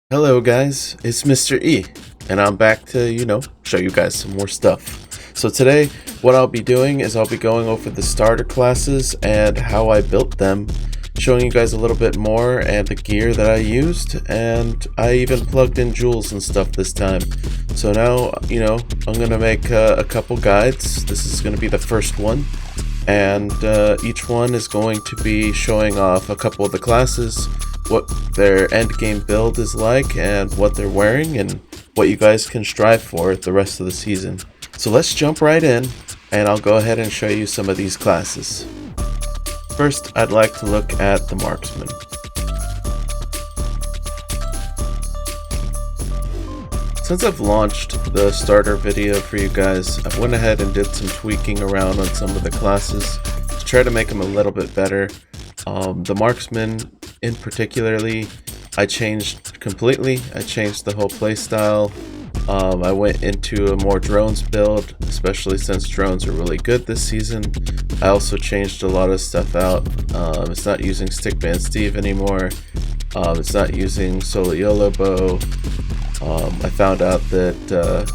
Hello guys, it's Mr. E, and I'm back to, show you guys some more stuff. So today, what I'll be doing is I'll be going over the starter classes and how I built them, showing you guys a little bit more and the gear that I used, and I even plugged in jewels and stuff this time. So now, I'm going to make a couple guides. This is going to be the first one, and each one is going to be showing off a couple of the classes, what their end game build is like, and what they're wearing, and what you guys can strive for the rest of the season. So let's jump right in, and I'll go ahead and show you some of these classes. First, I'd like to look at the Marksman. Since I've launched the starter video for you guys, I went ahead and did some tweaking around on some of the classes to try to make them a little bit better. The Marksman in particularly, I changed completely. I changed the whole playstyle. I went into a more drones build, especially since drones are really good this season. I also changed a lot of stuff out. It's not using Stickman Steve anymore. It's not using Solo YOLO bow. I found out that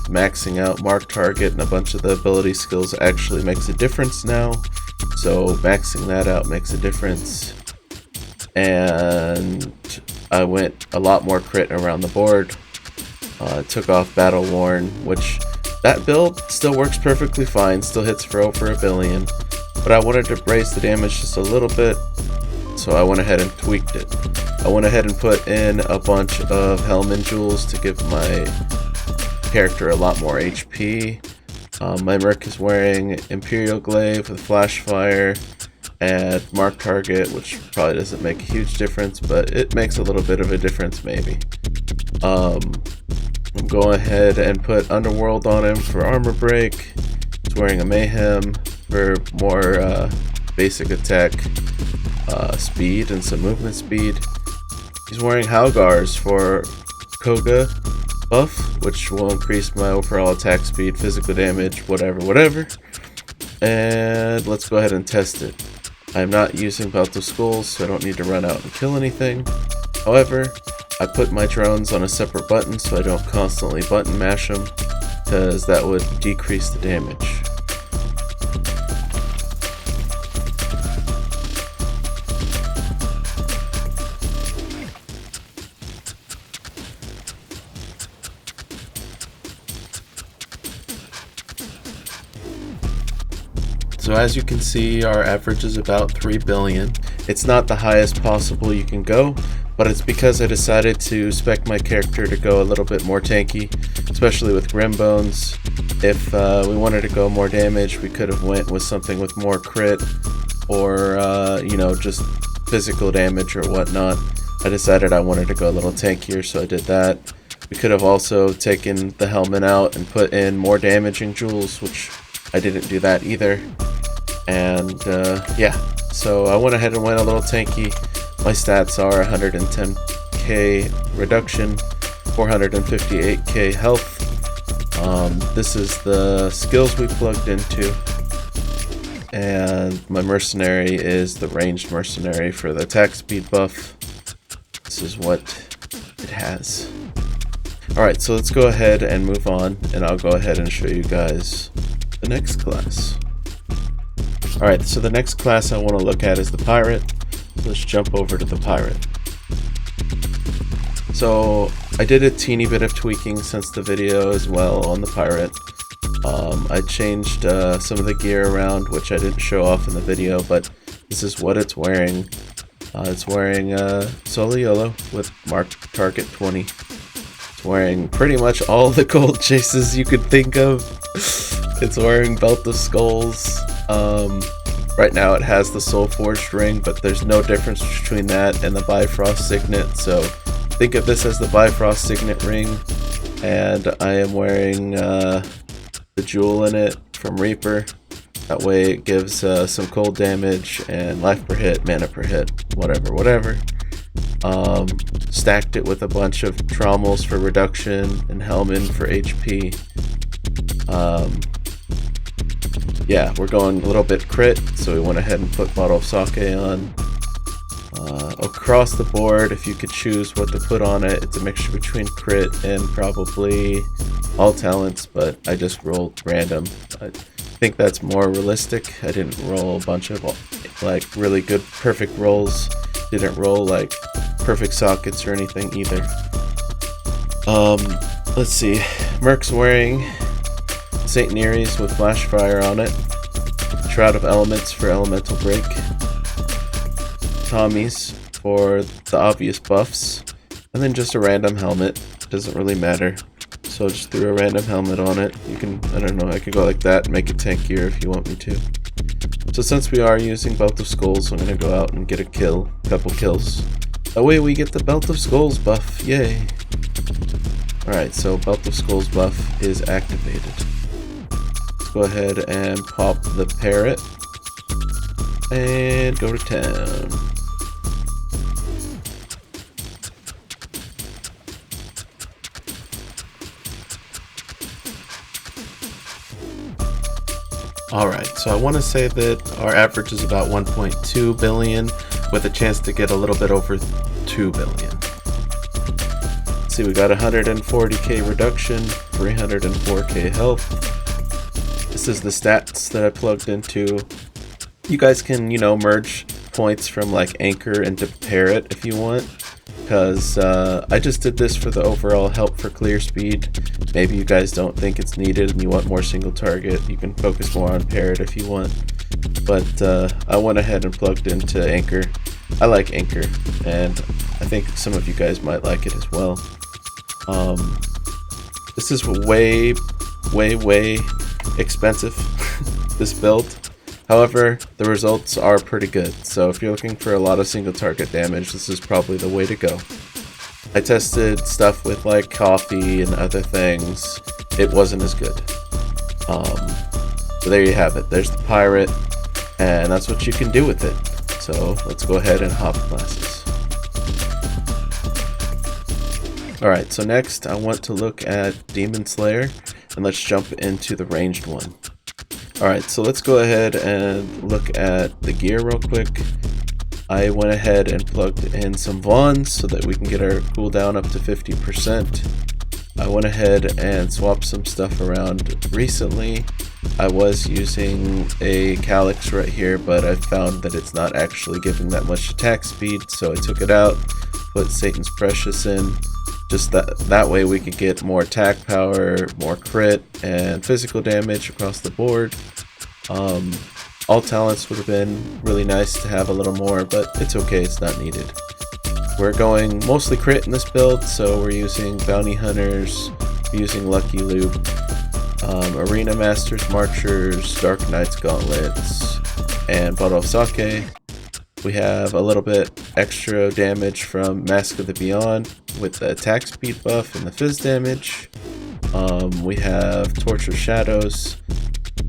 maxing out mark target and a bunch of the ability skills actually makes a difference now. So maxing that out makes a difference. And I went a lot more crit around the board. Took off Battle Worn, which that build still works perfectly fine, still hits for over 1 billion, but I wanted to brace the damage just a little bit, so I went ahead and tweaked it. I went ahead and put in a bunch of Helmin jewels to give my character a lot more HP. My Merc is wearing Imperial Glaive with Flash Fire and Mark Target, which probably doesn't make a huge difference, but it makes a little bit of a difference maybe. I'm going ahead and put Underworld on him for armor break. He's wearing a Mayhem for more basic attack speed and some movement speed. He's wearing Halgars for Koga buff, which will increase my overall attack speed, physical damage, whatever. And let's go ahead and test it. I'm not using Belt of Skulls, so I don't need to run out and kill anything. However, I put my drones on a separate button so I don't constantly button mash them, because that would decrease the damage. So as you can see, our average is about 3 billion. It's not the highest possible you can go, but it's because I decided to spec my character to go a little bit more tanky, especially with Grim Bones. If we wanted to go more damage, we could have went with something with more crit, or just physical damage or whatnot. I decided I wanted to go a little tankier, so I did that. We could have also taken the helmet out and put in more damaging jewels, which I didn't do that either. And yeah, so I went ahead and went a little tanky. My stats are 110k reduction, 458k health. This is the skills we plugged into, and my mercenary is the ranged mercenary for the attack speed buff. This is what it has. Alright, so let's go ahead and move on, and I'll go ahead and show you guys the next class. Alright, so the next class I want to look at is the Pirate. So let's jump over to the Pirate. So I did a teeny bit of tweaking since the video as well on the Pirate. I changed some of the gear around, which I didn't show off in the video, but this is what it's wearing. It's wearing Solo YOLO with Mark Target 20. It's wearing pretty much all the gold chases you could think of. It's wearing Belt of Skulls. Right now it has the Soul Forged ring, but there's no difference between that and the Bifrost Signet, so think of this as the Bifrost Signet ring, and I am wearing the jewel in it from Reaper. That way it gives some cold damage and life per hit, mana per hit, whatever. Stacked it with a bunch of trommels for reduction and Helmin for HP. Yeah, we're going a little bit crit, so we went ahead and put Bottle of Sake on. Across the board, if you could choose what to put on it, it's a mixture between crit and probably all talents, but I just rolled random. I think that's more realistic. I didn't roll a bunch of like really good perfect rolls. Didn't roll like perfect sockets or anything either. Let's see. Merc's wearing St. Nere's with flash fire on it. Shroud of Elements for elemental break. Tommy's for the obvious buffs, and then just a random helmet. Doesn't really matter, so just threw a random helmet on it. You can, I don't know, I could go like that and make it tankier if you want me to. So since we are using Belt of Skulls, I'm gonna go out and get a couple kills. That way we get the Belt of Skulls buff, yay! Alright, so Belt of Skulls buff is activated. Let's go ahead and pop the parrot and go to town. Alright, so I want to say that our average is about 1.2 billion with a chance to get a little bit over 2 billion. Let's see, we got 140k reduction, 304k health. This is the stats that I plugged into. You guys can, you know, merge points from like Anchor into Parrot if you want. Because I just did this for the overall help for clear speed. Maybe you guys don't think it's needed and you want more single target. You can focus more on Parrot if you want. But I went ahead and plugged into Anchor. I like Anchor, and I think some of you guys might like it as well. This is way expensive, this build. However, the results are pretty good, so if you're looking for a lot of single target damage, this is probably the way to go. I tested stuff with like coffee and other things. It wasn't as good. So there you have it. There's the pirate, and that's what you can do with it. So let's go ahead and hop classes. Alright, so next I want to look at Demon Slayer, and let's jump into the ranged one. Alright, so let's go ahead and look at the gear real quick. I went ahead and plugged in some Vaughns so that we can get our cooldown up to 50%. I went ahead and swapped some stuff around recently. I was using a Calyx right here, but I found that it's not actually giving that much attack speed, so I took it out, put Satan's Precious in. Just that way we could get more attack power, more crit, and physical damage across the board. All talents would have been really nice to have a little more, but it's okay, it's not needed. We're going mostly crit in this build, so we're using Bounty Hunters, using Lucky Loop, Arena Masters, Marchers, Dark Knights Gauntlets, and Bottle of Sake. We have a little bit extra damage from Mask of the Beyond with the attack speed buff and the fizz damage. We have Torch of Shadows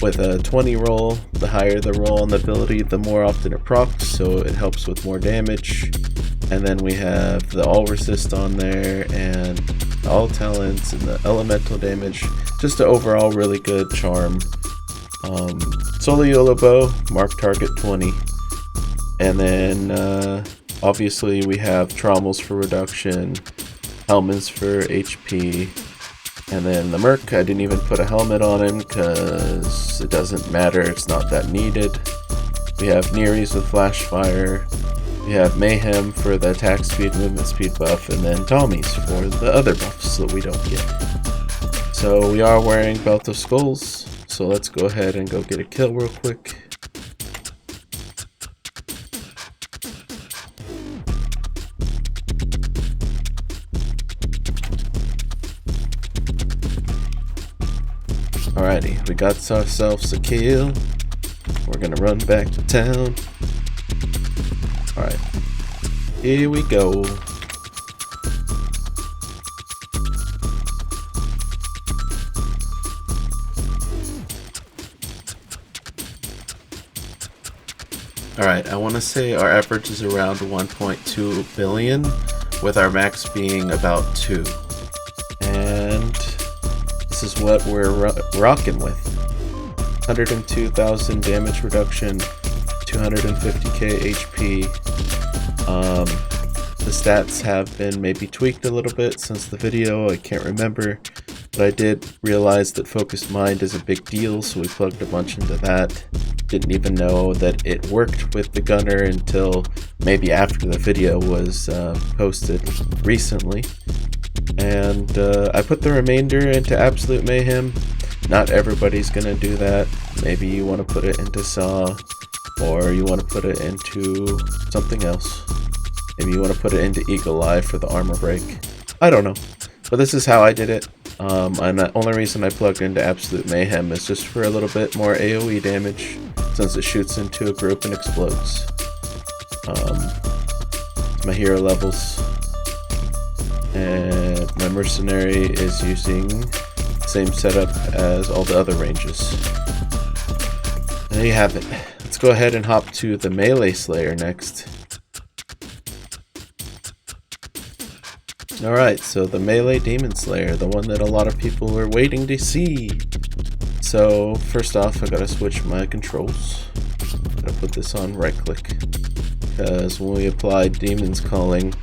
with a 20 roll. The higher the roll on the ability, the more often it procs, so it helps with more damage. And then we have the all resist on there, and all talents, and the elemental damage. Just an overall really good charm. Solo YOLO bow, mark target 20. And then obviously we have trommels for reduction, helmets for HP, and then the Merc, I didn't even put a helmet on him because it doesn't matter, it's not that needed. We have Nere's with flash fire, we have Mayhem for the attack speed, movement speed buff, and then Tommy's for the other buffs that we don't get. So we are wearing Belt of Skulls, so let's go ahead and go get a kill real quick. Alrighty, we got ourselves a kill. We're gonna run back to town. Alright, here we go. Alright, I want to say our average is around 1.2 billion, with our max being about 2. And this is what we're rocking with. 102,000 damage reduction, 250k HP, The stats have been maybe tweaked a little bit since the video, I can't remember, but I did realize that focused mind is a big deal, so we plugged a bunch into that. Didn't even know that it worked with the gunner until maybe after the video was posted recently. And I put the remainder into Absolute Mayhem. Not everybody's gonna do that. Maybe you want to put it into Saw, or you want to put it into something else. Maybe you want to put it into Eagle Eye for the armor break. I don't know. But this is how I did it. And the only reason I plugged into Absolute Mayhem is just for a little bit more AoE damage, since it shoots into a group and explodes. My hero levels. And my mercenary is using the same setup as all the other ranges. And there you have it. Let's go ahead and hop to the Melee Slayer next. Alright, so the Melee Demon Slayer, the one that a lot of people were waiting to see. So first off, I gotta switch my controls. Gotta put this on right click, because when we apply Demon's Calling,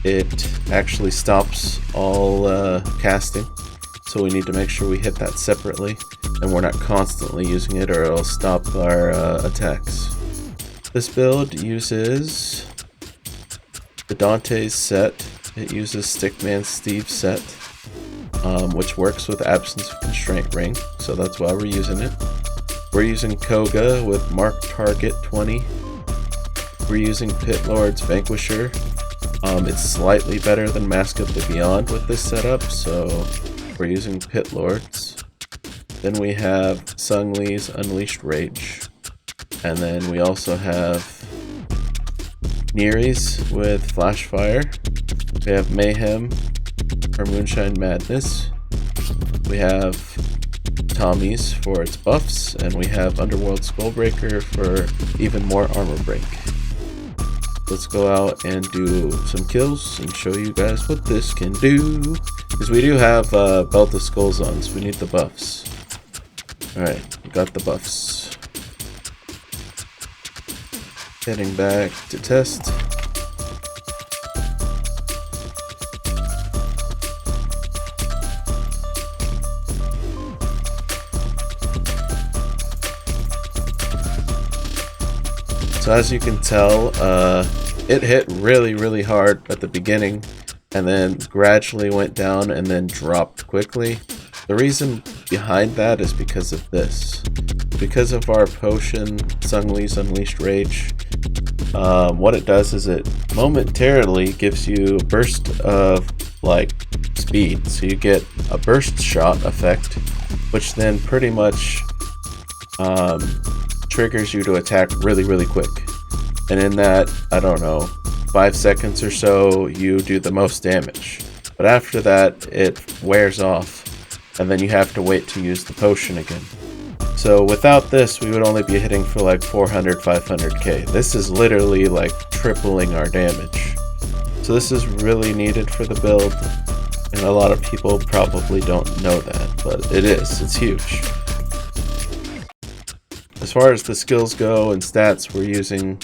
it actually stops all casting. So we need to make sure we hit that separately, and we're not constantly using it or it'll stop our attacks. This build uses the Dante's set. It uses Stickman Steve's set, which works with Absence of Constraint Ring, so that's why we're using it. We're using Koga with Mark Target 20. We're using Pit Lord's Vanquisher. It's slightly better than Mask of the Beyond with this setup, so we're using Pit Lords. Then we have Sung Lee's Unleashed Rage. And then we also have Nere's with Flash Fire. We have Mayhem for Moonshine Madness. We have Tommy's for its buffs, and we have Underworld Skullbreaker for even more armor break. Let's go out and do some kills and show you guys what this can do. Because we do have Belt of Skulls on, so we need the buffs. Alright, we got the buffs. Heading back to test. So as you can tell, it hit really hard at the beginning and then gradually went down and then dropped quickly. The reason behind that is because of this. Because of our potion, Sung Lee's Unleashed Rage, what it does is it momentarily gives you a burst of like speed. So you get a burst shot effect, which then pretty much triggers you to attack really quick. And in that, I don't know, 5 seconds or so, you do the most damage. But after that, it wears off, and then you have to wait to use the potion again. So without this, we would only be hitting for like 400, 500k. This is literally like tripling our damage. So this is really needed for the build, and a lot of people probably don't know that, but it is, it's huge. As far as the skills go and stats, we're using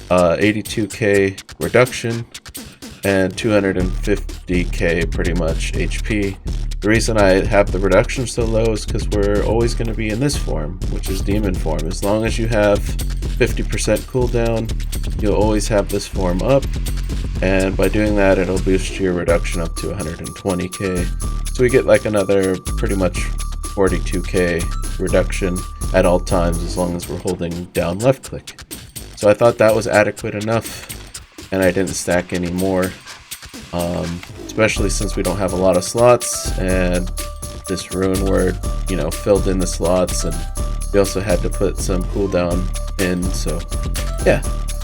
82k reduction and 250k pretty much HP. The reason I have the reduction so low is because we're always going to be in this form, which is demon form. As long as you have 50% cooldown, you'll always have this form up, and by doing that it'll boost your reduction up to 120k. So we get like another pretty much 42k reduction at all times as long as we're holding down left click. So I thought that was adequate enough, and I didn't stack any more, especially since we don't have a lot of slots, and this rune word, you know, filled in the slots, and we also had to put some cooldown in. So yeah,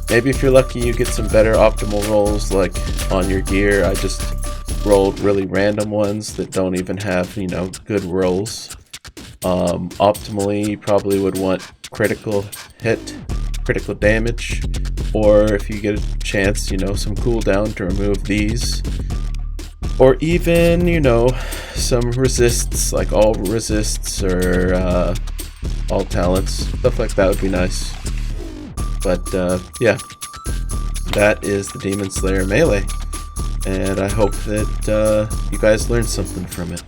maybe if you're lucky you get some better optimal rolls like on your gear. I just rolled really random ones that don't even have, you know, good rolls. Optimally, you probably would want critical hit, critical damage, or if you get a chance, you know, some cooldown to remove these, or even, you know, some resists, like all resists or all talents, stuff like that would be nice. But yeah, that is the Demon Slayer melee. And I hope that you guys learned something from it.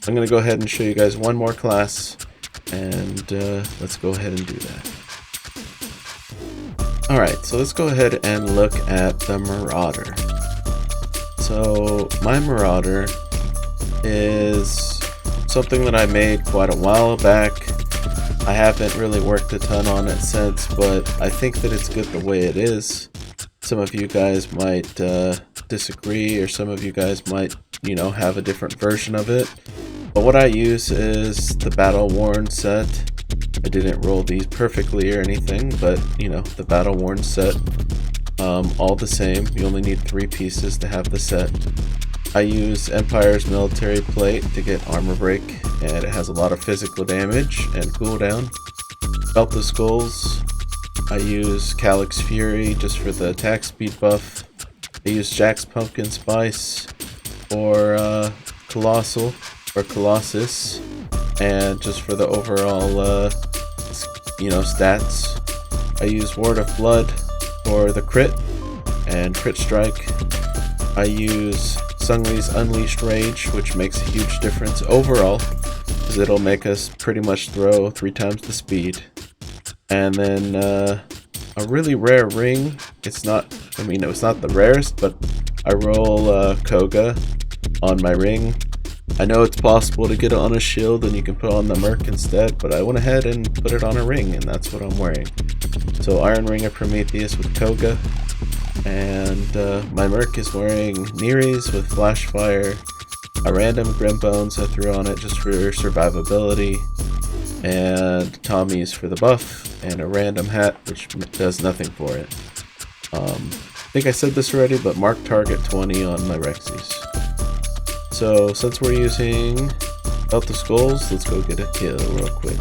I'm going to go ahead and show you guys one more class, and let's go ahead and do that. Alright, so let's go ahead and look at the Marauder. So my Marauder is something that I made quite a while back. I haven't really worked a ton on it since, but I think that it's good the way it is. Some of you guys might disagree, or some of you guys might, you know, have a different version of it. But what I use is the Battle Worn set. I didn't roll these perfectly or anything, but, you know, the Battle Worn set. All the same, you only need 3 pieces to have the set. I use Empire's Military Plate to get armor break, and it has a lot of physical damage and cooldown. Belt of Skulls, I use Calyx Fury just for the attack speed buff. I use Jack's Pumpkin Spice for Colossal or Colossus, and just for the overall you know, stats. I use Ward of Blood for the crit and crit strike. I use Sungri's Unleashed Rage, which makes a huge difference overall, because it'll make us pretty much throw 3 times the speed. And then a really rare ring. It's not, I mean, it's not the rarest, but I roll Koga on my ring. I know it's possible to get it on a shield and you can put on the Merc instead, but I went ahead and put it on a ring, and that's what I'm wearing. So Iron Ring of Prometheus with Koga, and my Merc is wearing Nere's with Flash Fire, a random Grim Bones I threw on it just for survivability, and Tommy's for the buff, and a random hat which does nothing for it. I think I said this already, but mark target 20 on my Rexies. So since we're using Belt of Skulls, let's go get a kill real quick.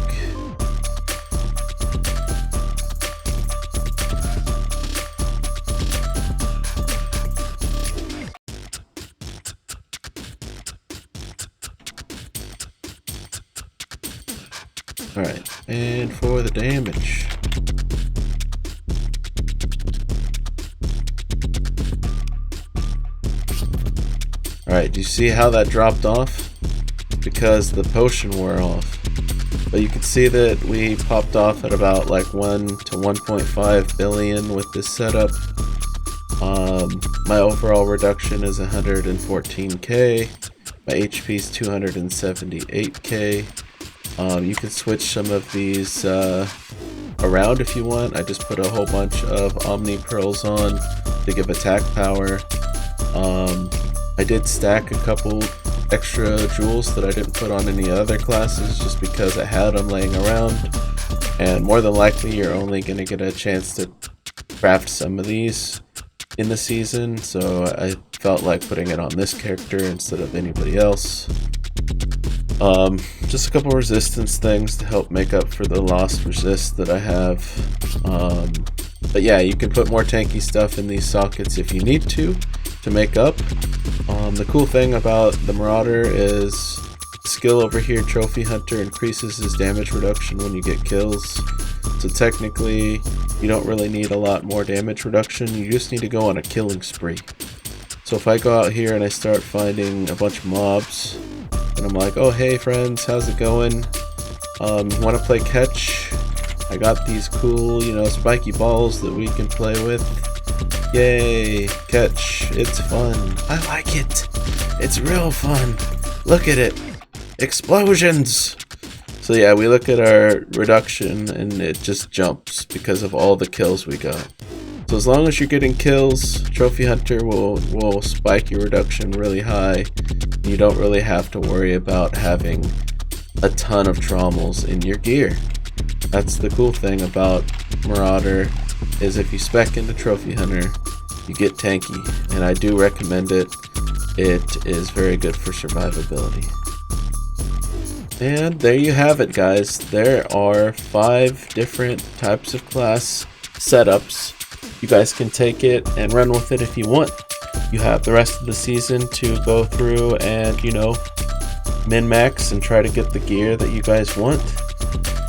Alright, and for the damage. Alright, do you see how that dropped off? Because the potion wore off. But you can see that we popped off at about like 1 to 1.5 billion with this setup. My overall reduction is 114k. My HP is 278k. You can switch some of these around if you want. I just put a whole bunch of Omni Pearls on to give attack power. I did stack a couple extra jewels that I didn't put on any other classes just because I had them laying around, and more than likely you're only going to get a chance to craft some of these in the season, so I felt like putting it on this character instead of anybody else. Just a couple resistance things to help make up for the lost resist that I have. But yeah, you can put more tanky stuff in these sockets if you need to make up. The cool thing about the Marauder is the skill over here, Trophy Hunter, increases his damage reduction when you get kills. So technically, you don't really need a lot more damage reduction, you just need to go on a killing spree. So if I go out here and I start finding a bunch of mobs, and I'm like, oh hey friends, how's it going? Want to play catch? I got these cool, you know, spiky balls that we can play with. Yay, catch, it's fun. I like it. It's real fun. Look at it. Explosions. So yeah, we look at our reduction and it just jumps because of all the kills we got. So as long as you're getting kills, Trophy Hunter will spike your reduction really high. You don't really have to worry about having a ton of trommels in your gear. That's the cool thing about Marauder, is if you spec into Trophy Hunter, you get tanky, and I do recommend it. It is very good for survivability. And there you have it, guys. There are 5 different types of class setups. You guys can take it and run with it if you want. You have the rest of the season to go through and, you know, min-max and try to get the gear that you guys want.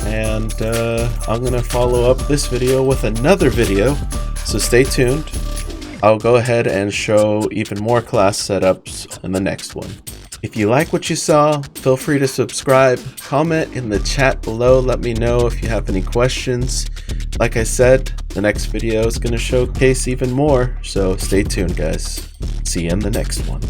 And I'm gonna follow up this video with another video, so stay tuned. I'll go ahead and show even more class setups in the next one. If you like what you saw, feel free to subscribe, comment in the chat below, let me know if you have any questions. Like I said, the next video is going to showcase even more, so stay tuned guys. See you in the next one.